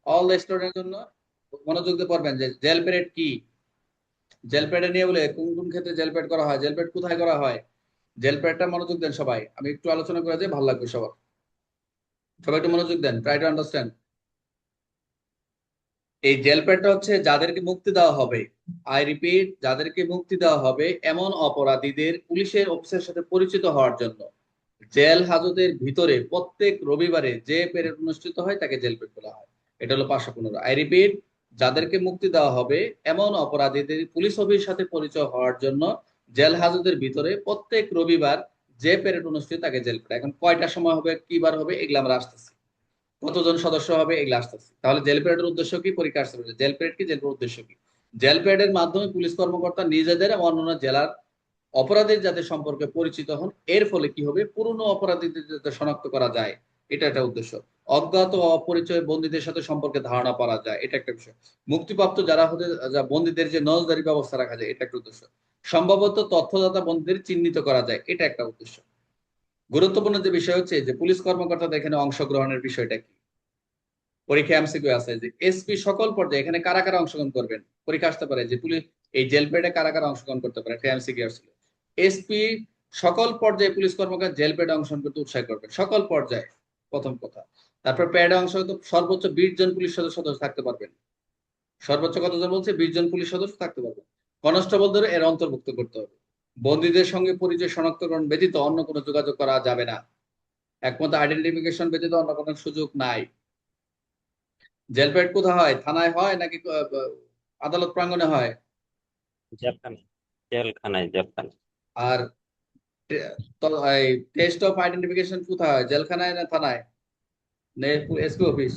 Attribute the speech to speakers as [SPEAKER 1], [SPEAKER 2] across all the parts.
[SPEAKER 1] All স্টুডেন্টের জন্য মনোযোগ দিয়ে পড়বেন যে জেল প্যারেড কি, জেল প্যারেড নিয়ে বলে কোন কোন ক্ষেত্রে জেল প্যারেড করা হয়, জেল প্যারেড কোথায় করা হয়, জেল প্যারেডটা মনোযোগ দেন সবাই, আমি একটু আলোচনা করে যাই, ভালো লাগবে সবার। সবাই একটু মনোযোগ দেন, ট্রাই টু আন্ডারস্ট্যান্ড। এই জেল প্যাডটা হচ্ছে যাদেরকে মুক্তি দেওয়া হবে, আই রিপিট, যাদেরকে মুক্তি দেওয়া হবে এমন অপরাধীদের পুলিশের অফিসের সাথে পরিচিত হওয়ার জন্য জেল হাজতের ভিতরে প্রত্যেক রবিবারে যে প্যারেড অনুষ্ঠিত হয় তাকে জেল প্যাড বলা হয়। এটা হলো 515। আই রিপিট, যাদেরকে মুক্তি দেওয়া হবে এমন অপরাধীদের পুলিশ অফিসের সাথে পরিচয় হওয়ার জন্য জেল হাজতের ভিতরে প্রত্যেক রবিবার যে প্যারেড অনুষ্ঠিত তাকে জেল প্যাড। এখন কয়টা সময় হবে, কি বার হবে, এগুলো আমরা আসতেছি, কতজন সদস্য হবে এগুলো আসতেছে। তাহলে জেল প্যারেডের উদ্দেশ্য কি, পরীক্ষা আসতে পারে জেল প্যারেড কি, জেল প্যারেডের উদ্দেশ্য কি। জেল প্যারেডের মাধ্যমে পুলিশ কর্মকর্তা নিজেদের এবং অন্যান্য জেলার অপরাধীর যাতে সম্পর্কে পরিচিত হন, এর ফলে কি হবে, পুরনো অপরাধীদের যাতে শনাক্ত করা যায়, এটা একটা উদ্দেশ্য। অজ্ঞাত অপরিচয় বন্দীদের সাথে সম্পর্কে ধারণা পাওয়া যায়, এটা একটা বিষয়। মুক্তিপ্রাপ্ত যারা হতে বন্দীদের যে নজরদারি ব্যবস্থা রাখা যায়, এটা একটা উদ্দেশ্য। সম্ভবত তথ্যদাতা বন্দীদের চিহ্নিত করা যায়, এটা একটা উদ্দেশ্য। গুরুত্বপূর্ণ যে বিষয় হচ্ছে যে পুলিশ কর্মকর্তাদের এখানে অংশগ্রহণের বিষয়টা কি। পরীক্ষা এমসিকিউ আছে যে এসপি সকল পর্যায়ে এখানে কারা কারা অংশগ্রহণ করবেন, পরীক্ষা আসতে পারে যে পুলিশ এই জেল প্যাডে কারা কারা অংশগ্রহণ করতে পারে, একটা এমসিকিউ আসছিল। এসপি সকল পর্যায়ে পুলিশ কর্মকর্তা জেল প্যাডে অংশগ্রহণ করতে উৎসাহ করবে, সকল পর্যায়ে, প্রথম কথা। তারপর প্যাডে অংশগ্রহণ সর্বোচ্চ 20 জন পুলিশ সদস্য থাকতে পারবেন। সর্বোচ্চ কতজন বলছে, 20 জন পুলিশ সদস্য থাকতে পারবেন। কনস্টেবলদের এর অন্তর্ভুক্ত করতে হবে। বন্দীদের সঙ্গে পরিচয় শনাক্তকরণ ব্যতীত অন্য কোনো যোগাযোগ করা যাবে না, একমাত্র আইডেন্টিফিকেশন ব্যতীত অন্য কোনো সুযোগ নাই। জেল প্যাড কোথায় হয়, থানায় হয় নাকি আদালত প্রাঙ্গণে হয়?
[SPEAKER 2] জেলখানায়, জেলখানায়, জেলখানায়।
[SPEAKER 1] আর টে- এই টেস্ট অফ আইডেন্টিফিকেশন কোথায় হয়, জেলখানায় না থানায় না SP office?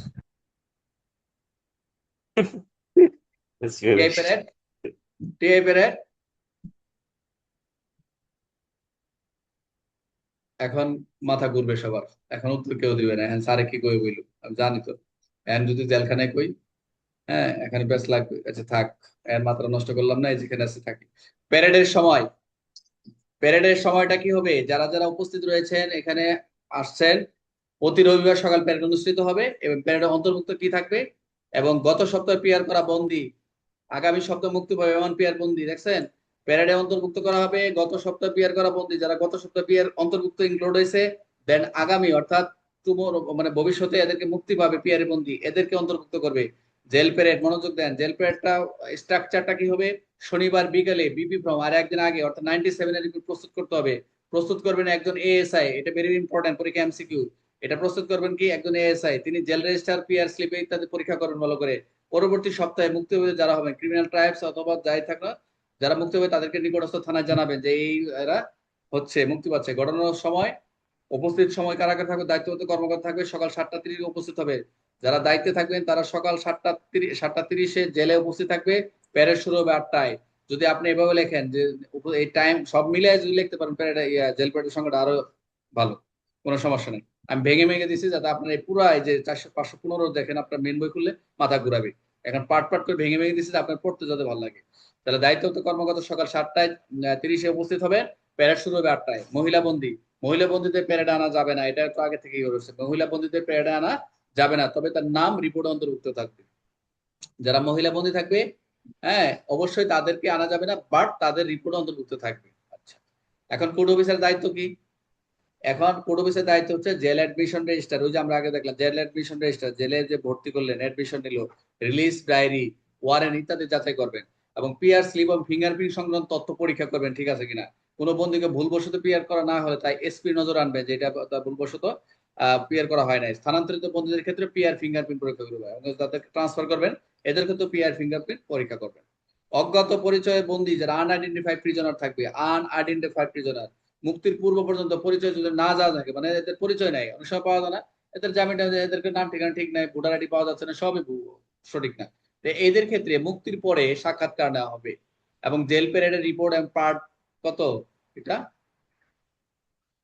[SPEAKER 1] TI parade, TI parade. এখন মাথা ঘুরবে সবার, এখন উত্তর কেউ দিবে না, এখন স্যারে কি কই বইল, আমি জানি তো। এখন যদি জেলখানায় কই, হ্যাঁ এখানে বেশ লাগবে, আচ্ছা থাক, এর মাত্রা নষ্ট করলাম না, এই যেখানে আছে থাকি। প্যারেডের সময়, প্যারেডের সময়টা কি হবে, যারা যারা উপস্থিত রয়েছেন এখানে আসছেন, প্রতি রবিবার সকাল প্যারেড অনুষ্ঠিত হবে এবং প্যারেডের অন্তর্ভুক্ত কি থাকবে, এবং গত সপ্তাহে পিয়ার করা বন্দী আগামী সপ্তাহে মুক্তি পাবে এমন পিয়ার বন্দী দেখছেন, প্যারেডে অন্তর্ভুক্ত করা হবে। গত সপ্তাহে পিয়ার করা বন্দী যারা গত সপ্তাহে পিয়ার অন্তর্ভুক্ত ইনক্লুড হয়েছে, দেন আগামী অর্থাৎ টুমোরো মানে ভবিষ্যতে এদেরকে মুক্তি পাবে পিয়ারে বন্দী, এদেরকে অন্তর্ভুক্ত করবে। জেল প্যারেড, মনোযোগ দেন, জেল প্যারেডটা স্ট্রাকচারটা কি হবে, শনিবার বিকেলে বিপি ফ্রম আর একদিন আগে অর্থাৎ 97 এর রিপোর্ট প্রস্তুত করতে হবে। প্রস্তুত করবেন একজন এএসআই, এটা ভেরি ইম্পর্টেন্ট, পরীক্ষা এমসিকিউ। এটা প্রস্তুত করবেন কি, একজন এএসআই, তিনি জেল রেজিস্টার, পিআর স্লিপে ইত্যাদি পরীক্ষা করবেন ভালো করে। পরবর্তী সপ্তাহে মুক্তি হবে যারা হবেন ক্রিমিনাল ট্রাইবস অথবা যাই থাকলো, যারা মুক্তি হবে তাদেরকে নিকটস্থ থানায় জানাবেন যে এই এরা হচ্ছে মুক্তি পাচ্ছে। ঘটনার সময় উপস্থিত সময় কারা কারা থাকবে, দায়িত্বরত কর্মকর্তা থাকবে, সকাল 7টা 30 উপস্থিত হবে। যারা দায়িত্বে থাকবেন তারা সকাল 7টা 30 জেলে উপস্থিত থাকবে। প্যারেড শুরু হবে 8টায়। যদি আপনি এভাবে লেখেন যে এই টাইম সব মিলে যদি লিখতে পারেন প্যারেড, জেল প্যারেডের সংখ্যাটা আরো ভালো, কোনো সমস্যা নেই। আমি ভেঙে ভেঙে দিচ্ছি যাতে আপনার এই পুরো এই যে 400 515 দেখেন, আপনার মেন বই খুললে মাথা ঘুরাবে। এখন পার্ট পার্ট করে ভেঙে ভেঙে দিচ্ছি যে আপনার পড়তে যাতে ভালো লাগে। তাহলে দায়িত্বরত কর্মকর্তা সকাল 7টা 30 উপস্থিত হবে। প্যারেড শুরু হবে 8টায়। মহিলা বন্দী, মহিলা বন্দীদের প্যারেডে আনা যাবে না, এটা তো আগে থেকেই রয়েছে, মহিলা বন্দীদের প্যারেডে আনা যাবে না, তবে তার নাম রিপোর্টে অন্তর্ভুক্ত থাকবে। যারা মহিলা বন্দী থাকবে, হ্যাঁ অবশ্যই তাদেরকে আনা যাবে না, বাট তাদের রিপোর্ট অন্তর্ভুক্ত থাকবে। আচ্ছা, এখন কোর্ট অফিসার দায়িত্ব কি, এখন কোর্ট অফিসের দায়িত্ব হচ্ছে জেল অ্যাডমিশন রেজিস্টার, ওই যে আমরা আগে দেখলাম জেল অ্যাডমিশন রেজিস্টার, জেলে যে ভর্তি করলেন, অ্যাডমিশন নিল, রিলিজ ডায়েরি, ওয়ারেন্ট ইত্যাদি যাচাই করবেন, এবং পিআর স্লিপ এবং ফিঙ্গারপ্রিন্ট সংক্রান্ত তথ্য পরীক্ষা করবেন ঠিক আছে কিনা। কোনো বন্দীকে ভুলবশত পিআর করা না হলে তাই এসপি নজর আনবে যে এটা ভুলবশত পিআর করা হয় নাই। স্থানান্তরিত বন্দীদের ক্ষেত্রে পিআর ফিঙ্গারপ্রিন্ট পরীক্ষা করবে, এবং যাদেরকে ট্রান্সফার করবেন এদের ক্ষেত্রে পিআর ফিঙ্গারপ্রিন্ট পরীক্ষা করবেন। অজ্ঞাত পরিচয়ে বন্দী যারা আনআইডেন্টিফাইড প্রিজনার থাকবে, আনআইডেন্টিফাইড প্রিজনার, মুক্তির পূর্ব পর্যন্ত পরিচয় যদি না যাওয়া থাকে, মানে এদের পরিচয় নাই, অনেক সময় পাওয়া যায় না, এদের জামিনটা, এদেরকে নাম ঠিকানা ঠিক নাই, ভোটার আইডি পাওয়া যাচ্ছে না, সবই সঠিক না। তো এদের ক্ষেত্রে মুক্তির পরে সাক্ষাৎকার নেওয়া হবে। এবং জেল প্যারেডের রিপোর্ট এবং পার্ট কত, এটা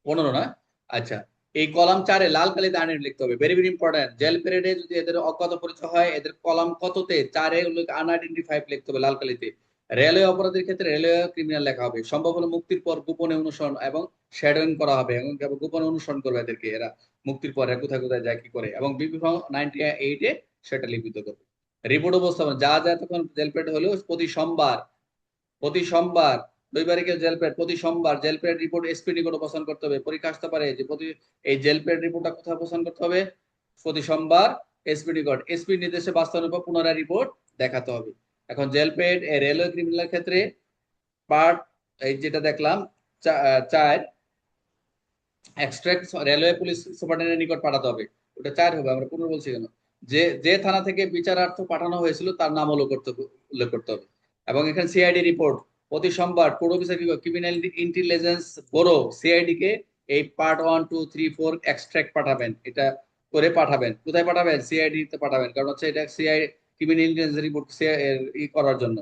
[SPEAKER 1] 15 না? আচ্ছা, এই কলাম 4-এ লাল কালিতে আনএড লিখতে হবে, ভেরি ভেরি ইম্পর্টেন্ট। জেল প্যারেডে যদি এদের অজ্ঞাত পরিচয় হয়, এদের কলাম কততে, 4-এ উল্লেখ আনআইডেন্টিফাইড লিখতে হবে লাল কালিতে। রেলওয়ে অপরাধের ক্ষেত্রে রেলওয়ে ক্রিমিনাল লেখা হবে। সম্ভব হলে মুক্তির পর গোপনে অনুসরণ এবং শ্যাডোইং করা হবে, এবং গোপনে অনুসরণ করবে এদেরকে, এরা মুক্তির পর এরা কোথায় কোথায় যায় কি করে। এবং বিপি 98-এ সেটা লিপিত করবে। রিপোর্ট উপস্থাপন যা যা তখন জেল প্যাড হলো প্রতি সোমবার রবিবারে কেউ জেল প্যাড প্রতি সোমবার জেল প্যাড রিপোর্ট এসপি নিকট উপস্থাপন করতে হবে। পরীক্ষা আসতে পারে যে এই জেল প্যাড রিপোর্টটা কোথায় উপস্থাপন করতে হবে? প্রতি সোমবার এসপি নিকট, এসপি নির্দেশে বাস্তবায়নের পর পুনরায় রিপোর্ট দেখাতে হবে। এখন জেল প্যাড রেলওয়ে ক্রিমিনাল ক্ষেত্রে পার্ট এই যেটা দেখলাম 4 এক্সট্রাক্ট রেলওয়ে পুলিশ সুপারিনটেন্ডেন্টের নিকট পাঠাতে হবে। ওটা 4 হবে, আমরা 15 বলছি কেন? যে যে থানা থেকে বিচারার্থ পাঠানো হয়েছিল তার নাম উল্লেখ করতে হবে। এবং এখানে সিআইডি রিপোর্ট প্রতি সোমবার code officer criminal intelligence bureau CID কে এই পার্ট 1 2 3 4 এক্সট্রাক্ট পাঠাবেন। এটা করে পাঠাবেন। কোথায় পাঠাবেন? সিআইডি তে পাঠাবেন, কারণ হচ্ছে এটা সিআই ক্রিমিনাল ইন্টেলিজেন্স রিপোর্ট করার জন্য,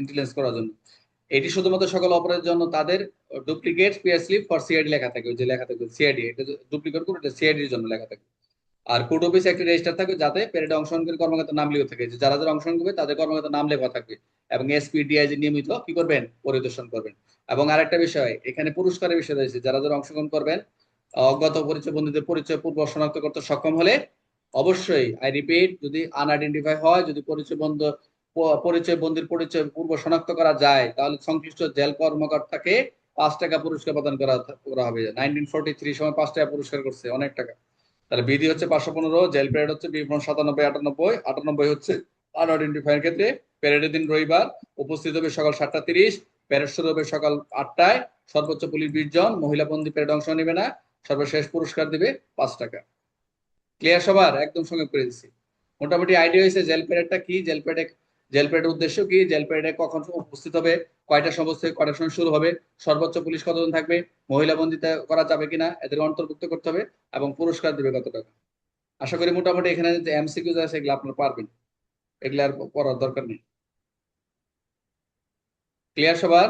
[SPEAKER 1] ইন্টেলিজেন্স করার জন্য। এটি শুধুমাত্র সকল অপরাধের জন্য তাদের duplicate PR slip for CID লেখা থাকে, ওই যে লেখা থাকবে সিআইডি, এটা ডুপ্লিকেট করে এটা সিআইডি এর জন্য লেখা থাকে। আর কোর্ট অফিস একটি রেজিস্টার থাকবে যাতে প্যারেডে অংশগ্রহণকারী কর্মকর্তার নাম লেখা থাকে, যে যারা যারা অংশগ্রহণ করবে তাদের কর্মকর্তার নাম লেখা থাকবে। এবং এসপি ডিআইজি নিয়মিত কি করবেন? পরিদর্শন করবেন। এবং আরেকটা বিষয় এখানে পুরস্কারের বিষয় রয়েছে, যারা যারা অংশগ্রহণ করবেন অজ্ঞাত পরিচয় বন্ধুদের পরিচয় পূর্ব শনাক্ত করতে সক্ষম হলে অবশ্যই, আই রিপিট, যদি আনআইডেন্টিফাই হয়, যদি পরিচয় বন্দির পরিচয় পূর্ব শনাক্ত করা যায়, তাহলে সংশ্লিষ্ট জেল কর্মকর্তাকে 5 টাকা পুরস্কার প্রদান করা করা হবে। 1943 সময় 5 টাকা পুরস্কার করছে, অনেক টাকা। তাহলে বিধি হচ্ছে 515, জেল প্যারেড হচ্ছে বিবরণ 97 98, 98 হচ্ছে আনআইডেন্টিফাইয়ের ক্ষেত্রে। প্যারেডের দিন রবিবার, উপস্থিত হবে সকাল 7:30, প্যারেড শুরু হবে সকাল 8টায়। সর্বোচ্চ পুলিশ 20 জন, মহিলা বন্দী প্যারেড অংশ নেবে না। সর্বশেষ পুরস্কার দিবে 5 টাকা। ক্লিয়ার সবার? একদম সঙ্গে করে দিচ্ছি। মোটামুটি আইডিয়া হয়েছে জেল প্যারেডটা কি, জেল প্যারেডের উদ্দেশ্য কি, জেল প্যারেডে কখন উপস্থিত হবে, কয়টা সময় থেকে কয়টার সময় শুরু হবে, সর্বোচ্চ পুলিশ কতজন থাকবে, মহিলা বন্দিতা করা যাবে কিনা, এদের অন্তর্ভুক্ত করতে হবে, এবং পুরস্কার দিবে কত টাকা। আশা করি মোটামুটি এখানে যে এমসিকিউ আছে এগুলো আপনারা পারবেন, এগুলো আর পড়ার দরকার নেই। ক্লিয়ার সবার?